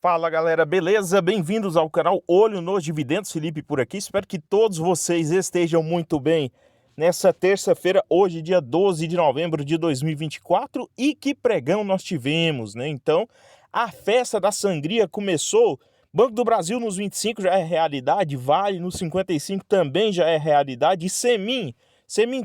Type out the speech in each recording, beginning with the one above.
Fala galera, beleza? Bem-vindos ao canal Olho nos Dividendos, Felipe por aqui. Espero que todos vocês estejam muito bem nessa terça-feira, hoje, dia 12 de novembro de 2024. E que pregão nós tivemos, né? Então, a festa da sangria começou. Banco do Brasil nos 25 já é realidade, Vale nos 55 também já é realidade, e Semin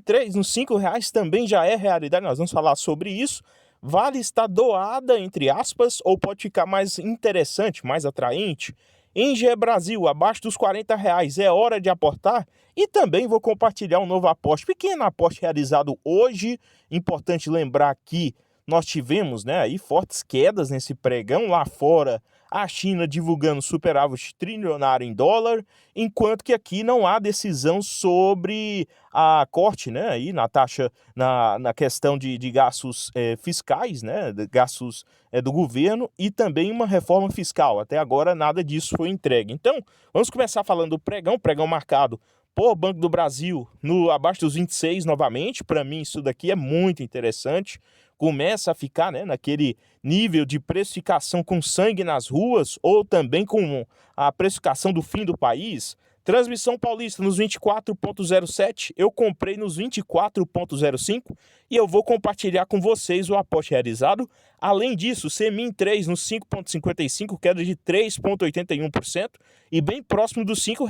3 nos R$ 5 também já é realidade. Nós vamos falar sobre isso. Vale está doada, entre aspas, ou pode ficar mais interessante, mais atraente? Engie Brasil, abaixo dos R$ 40, é hora de aportar? E também vou compartilhar um novo aporte, pequeno aporte realizado hoje. Importante lembrar que nós tivemos, né, aí fortes quedas nesse pregão lá fora. A China divulgando superávit trilionário em dólar, enquanto que aqui não há decisão sobre a corte, né, aí na taxa, na questão de gastos fiscais, né, gastos do governo, e também uma reforma fiscal. Até agora nada disso foi entregue. Então, vamos começar falando do pregão marcado por Banco do Brasil no abaixo dos 26 novamente. Para mim isso daqui é muito interessante. Começa a ficar, né, naquele nível de precificação com sangue nas ruas, ou também com a precificação do fim do país. Transmissão Paulista nos 24,07, eu comprei nos 24,05 e eu vou compartilhar com vocês o aporte realizado. Além disso, Semin 3 nos 5,55, queda de 3,81% e bem próximo dos R$ 5,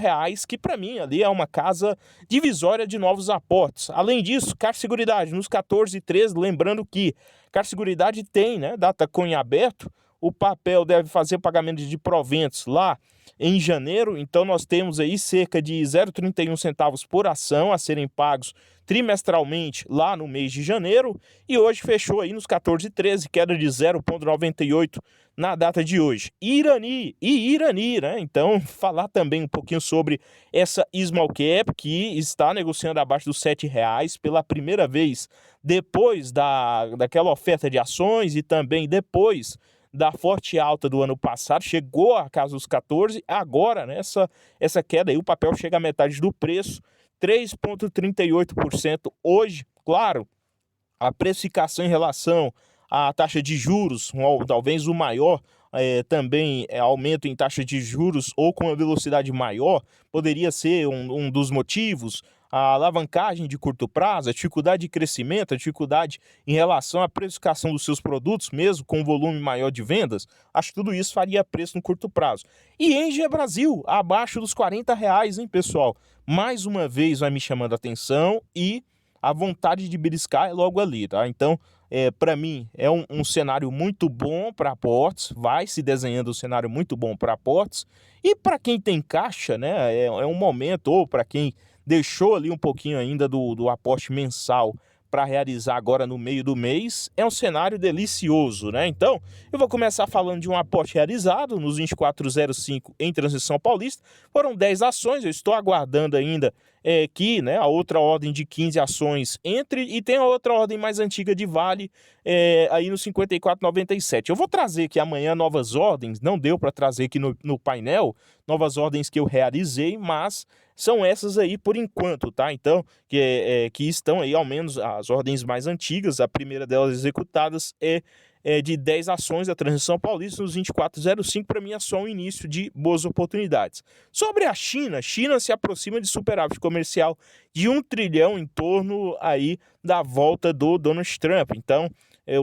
que para mim ali é uma casa divisória de novos aportes. Além disso, Caixa Seguridade nos 14,13, lembrando que Caixa Seguridade tem, né, data em aberto. O papel deve fazer pagamento de proventos lá em janeiro, então nós temos aí cerca de 0,31 centavos por ação a serem pagos trimestralmente lá no mês de janeiro, e hoje fechou aí nos 14,13, queda de 0,98 na data de hoje. Irani, né? Então, falar também um pouquinho sobre essa Small Cap, que está negociando abaixo dos R$ 7 pela primeira vez depois daquela oferta de ações, e também depois da forte alta do ano passado, chegou a casa dos 14, agora, né, essa queda aí, o papel chega à metade do preço, 3,38% hoje. Claro, a precificação em relação à taxa de juros, talvez o maior, também aumento em taxa de juros ou com uma velocidade maior, poderia ser um dos motivos. A alavancagem de curto prazo, a dificuldade de crescimento, a dificuldade em relação à precificação dos seus produtos, mesmo com um volume maior de vendas, acho que tudo isso faria preço no curto prazo. E Engie Brasil, abaixo dos R$ 40, hein, pessoal? Mais uma vez vai me chamando a atenção, e a vontade de beliscar é logo ali, tá? Então, para mim, é um cenário muito bom para aportes, vai se desenhando um cenário muito bom para aportes, e para quem tem caixa, né, é um momento, ou para quem deixou ali um pouquinho ainda do aporte mensal para realizar agora no meio do mês, é um cenário delicioso, né? Então, eu vou começar falando de um aporte realizado nos 24,05 em Transição Paulista. Foram 10 ações, eu estou aguardando ainda que, né, a outra ordem de 15 ações entre, e tem a outra ordem mais antiga de Vale aí no 54,97. Eu vou trazer aqui amanhã novas ordens, não deu para trazer aqui no painel novas ordens que eu realizei, mas são essas aí por enquanto, tá? Então, que estão aí, ao menos as ordens mais antigas. A primeira delas executadas é de 10 ações da Transição Paulista nos 24,05. Para mim é só um início de boas oportunidades. Sobre a China se aproxima de superávit comercial de 1 trilhão em torno aí da volta do Donald Trump. Então,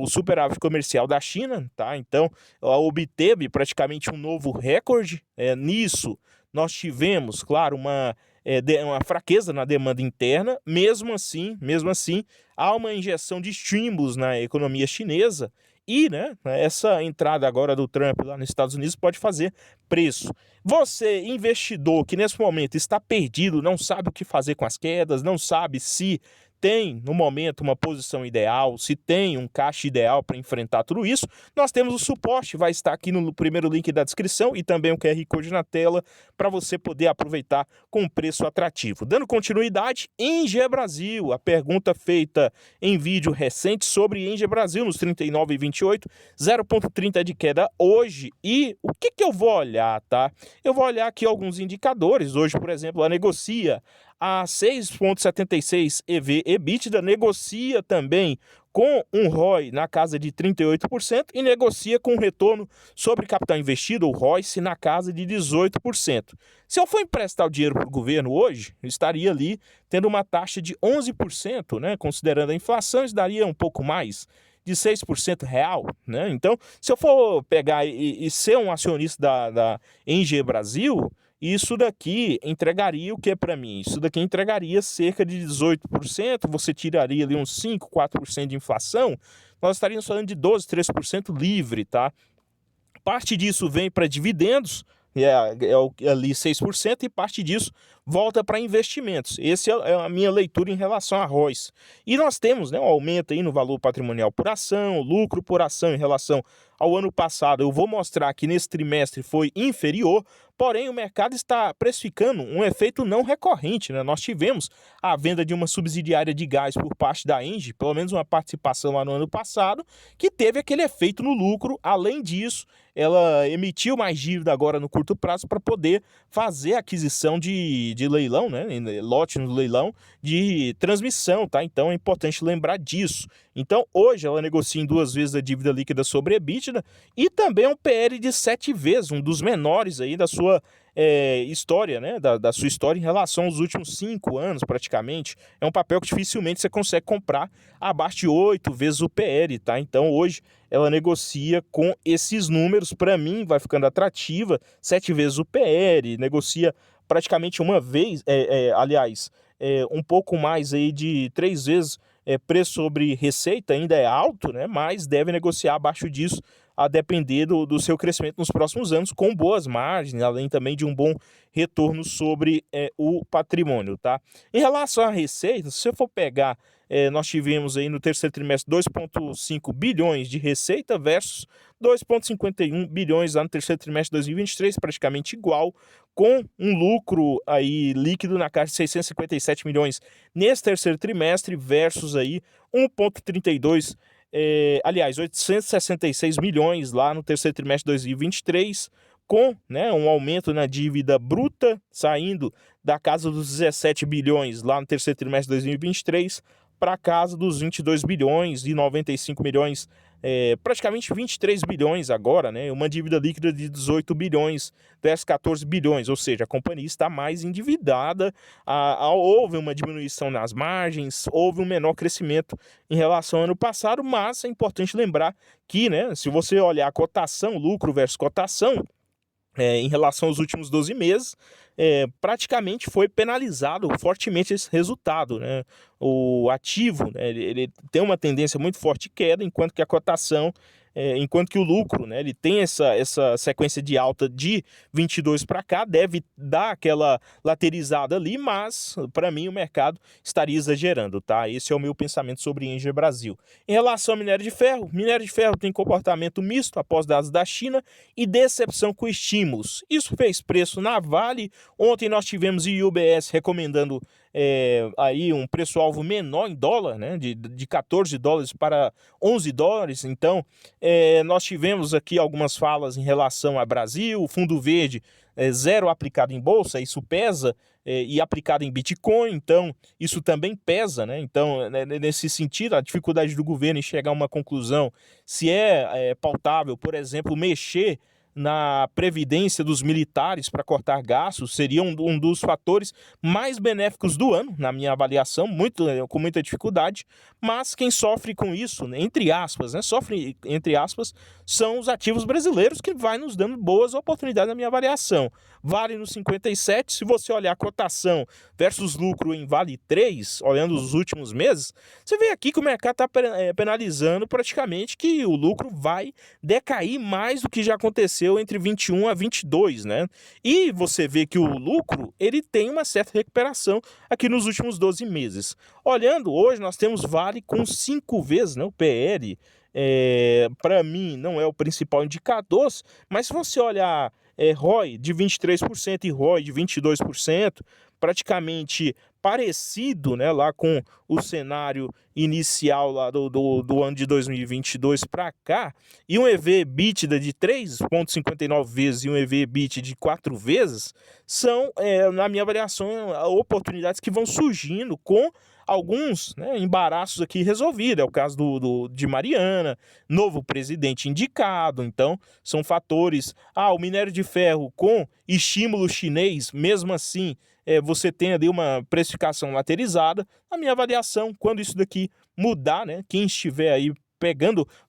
o superávit comercial da China, tá? Então, ela obteve praticamente um novo recorde. Nisso, nós tivemos, claro, uma fraqueza na demanda interna. Mesmo assim, há uma injeção de estímulos na economia chinesa, e, né, essa entrada agora do Trump lá nos Estados Unidos pode fazer preço. Você, investidor, que nesse momento está perdido, não sabe o que fazer com as quedas, não sabe se tem, no momento, uma posição ideal, se tem um caixa ideal para enfrentar tudo isso, nós temos o suporte, vai estar aqui no primeiro link da descrição, e também o QR Code na tela, para você poder aproveitar com preço atrativo. Dando continuidade, Engie Brasil, a pergunta feita em vídeo recente sobre Engie Brasil nos 39,28, 0,30 de queda hoje. E o que eu vou olhar, tá? Eu vou olhar aqui alguns indicadores. Hoje, por exemplo, ela negocia a 6,76 EV/EBITDA, negocia também com um ROI na casa de 38% e negocia com um retorno sobre capital investido, ou ROIC, na casa de 18%. Se eu for emprestar o dinheiro para o governo hoje, eu estaria ali tendo uma taxa de 11%, né? Considerando a inflação, isso daria um pouco mais de 6% real, né? Então, se eu for pegar e ser um acionista da Engie Brasil, isso daqui entregaria o que para mim? Isso daqui entregaria cerca de 18%, você tiraria ali uns 5, 4% de inflação, nós estaríamos falando de 12, 13% livre, tá? Parte disso vem para dividendos, ali 6%, e parte disso volta para investimentos. Essa é a minha leitura em relação a ROIs. E nós temos, né, um aumento aí no valor patrimonial por ação, lucro por ação em relação ao ano passado. Eu vou mostrar que nesse trimestre foi inferior, porém o mercado está precificando um efeito não recorrente, né? Nós tivemos a venda de uma subsidiária de gás por parte da Engie, pelo menos uma participação lá no ano passado, que teve aquele efeito no lucro. Além disso, ela emitiu mais dívida agora no curto prazo para poder fazer a aquisição de leilão, né? Lote no leilão de transmissão, tá? Então é importante lembrar disso. Então hoje ela negocia em 2 vezes a dívida líquida sobre EBITDA e também um PL de 7 vezes, um dos menores aí da sua história, né? Da sua história em relação aos últimos 5 anos, praticamente. É um papel que dificilmente você consegue comprar abaixo de 8 vezes o PL, tá? Então hoje ela negocia com esses números. Para mim vai ficando atrativa, 7 vezes o PL, negocia praticamente uma vez, aliás, um pouco mais aí de 3 vezes preço sobre receita, ainda é alto, né? Mas deve negociar abaixo disso, a depender do seu crescimento nos próximos anos, com boas margens, além também de um bom retorno sobre o patrimônio, tá? Em relação à receita, se você for pegar, nós tivemos aí no terceiro trimestre 2,5 bilhões de receita versus 2,51 bilhões lá no terceiro trimestre de 2023, praticamente igual, com um lucro aí líquido na casa de 657 milhões nesse terceiro trimestre versus aí 1,32, aliás, 866 milhões lá no terceiro trimestre de 2023, com, né, um aumento na dívida bruta, saindo da casa dos 17 bilhões lá no terceiro trimestre de 2023 para a casa dos 22 bilhões e 95 milhões, praticamente 23 bilhões agora, né? Uma dívida líquida de 18 bilhões versus 14 bilhões, ou seja, a companhia está mais endividada, houve uma diminuição nas margens, houve um menor crescimento em relação ao ano passado, mas é importante lembrar que, né, se você olhar a cotação, lucro versus cotação, em relação aos últimos 12 meses, praticamente foi penalizado fortemente esse resultado, né? O ativo, né, ele tem uma tendência muito forte de queda, enquanto que a cotação, enquanto que o lucro, né, ele tem essa sequência de alta de 22 para cá, deve dar aquela laterizada ali, mas para mim o mercado estaria exagerando, tá? Esse é o meu pensamento sobre Engie Brasil. Em relação ao minério de ferro tem comportamento misto após dados da China e decepção com estímulos. Isso fez preço na Vale. Ontem nós tivemos o UBS recomendando aí um preço-alvo menor em dólar, né, de 14 dólares para 11 dólares. Então, nós tivemos aqui algumas falas em relação a Brasil, fundo verde, zero aplicado em bolsa, isso pesa, e aplicado em Bitcoin, então isso também pesa, né? Então, nesse sentido, a dificuldade do governo em chegar a uma conclusão se é pautável, por exemplo, mexer na previdência dos militares para cortar gastos seria um dos fatores mais benéficos do ano, na minha avaliação, com muita dificuldade, mas quem sofre com isso, né, entre aspas, né, sofre entre aspas, são os ativos brasileiros, que vai nos dando boas oportunidades na minha avaliação. Vale no 57, se você olhar a cotação versus lucro em Vale 3, olhando os últimos meses, você vê aqui que o mercado está penalizando praticamente que o lucro vai decair mais do que já aconteceu entre 21 a 22, né? E você vê que o lucro, ele tem uma certa recuperação aqui nos últimos 12 meses. Olhando hoje, nós temos Vale com 5 vezes, né, o PL. Para mim não é o principal indicador, mas se você olhar ROI de 23% e ROI de 22%, praticamente parecido, né, lá com o cenário inicial lá do ano de 2022 para cá, e um EV/EBITDA de 3,59 vezes e um EV/EBITDA de 4 vezes, são, na minha avaliação, oportunidades que vão surgindo com alguns, né, embaraços aqui resolvidos. É o caso de Mariana, novo presidente indicado. Então, são fatores. O minério de ferro com estímulo chinês, mesmo assim, você tem ali uma precificação laterizada. Na minha avaliação, quando isso daqui mudar, né, quem estiver aí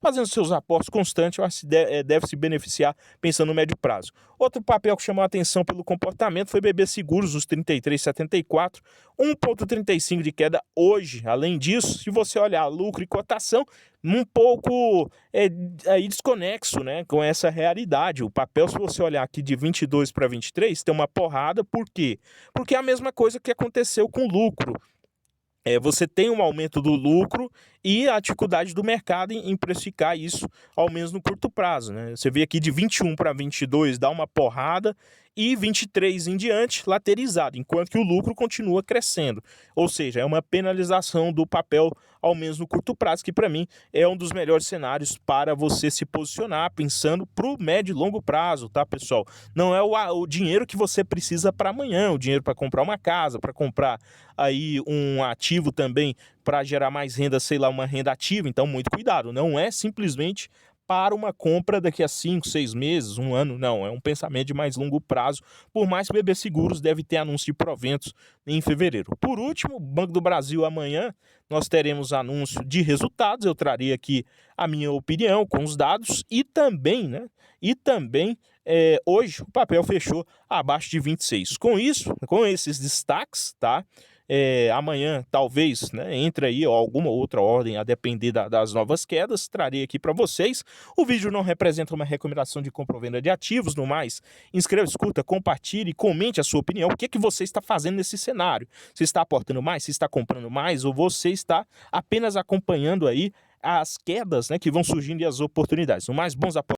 fazendo seus aportes constantes, eu acho que deve se beneficiar pensando no médio prazo. Outro papel que chamou a atenção pelo comportamento foi BB Seguros, os 33,74, 1,35 de queda hoje. Além disso, se você olhar lucro e cotação, um pouco aí desconexo, né, com essa realidade. O papel, se você olhar aqui de 22 para 23, tem uma porrada. Por quê? Porque é a mesma coisa que aconteceu com o lucro. Você tem um aumento do lucro e a dificuldade do mercado em precificar isso, ao menos no curto prazo, né? Você vê aqui de 21 para 22 dá uma porrada e 23 em diante laterizado, enquanto que o lucro continua crescendo. Ou seja, é uma penalização do papel, ao menos no curto prazo, que para mim é um dos melhores cenários para você se posicionar, pensando para o médio e longo prazo, tá, pessoal? Não é o dinheiro que você precisa para amanhã, o dinheiro para comprar uma casa, para comprar aí um ativo também para gerar mais renda, sei lá, uma renda ativa. Então, muito cuidado, não é simplesmente para uma compra daqui a 5, 6 meses, um ano, não, é um pensamento de mais longo prazo, por mais que o BB Seguros deve ter anúncio de proventos em fevereiro. Por último, Banco do Brasil, amanhã nós teremos anúncio de resultados, eu trarei aqui a minha opinião com os dados e também, né, hoje o papel fechou abaixo de 26. Com isso, com esses destaques, tá? Amanhã talvez, né, entre aí alguma outra ordem a depender das novas quedas, trarei aqui para vocês. O vídeo não representa uma recomendação de compra ou venda de ativos. No mais, inscreva-se, curta, compartilhe, comente a sua opinião. O que você está fazendo nesse cenário? Você está aportando mais? Você está comprando mais? Ou você está apenas acompanhando aí as quedas, né, que vão surgindo e as oportunidades? No mais, bons aportes.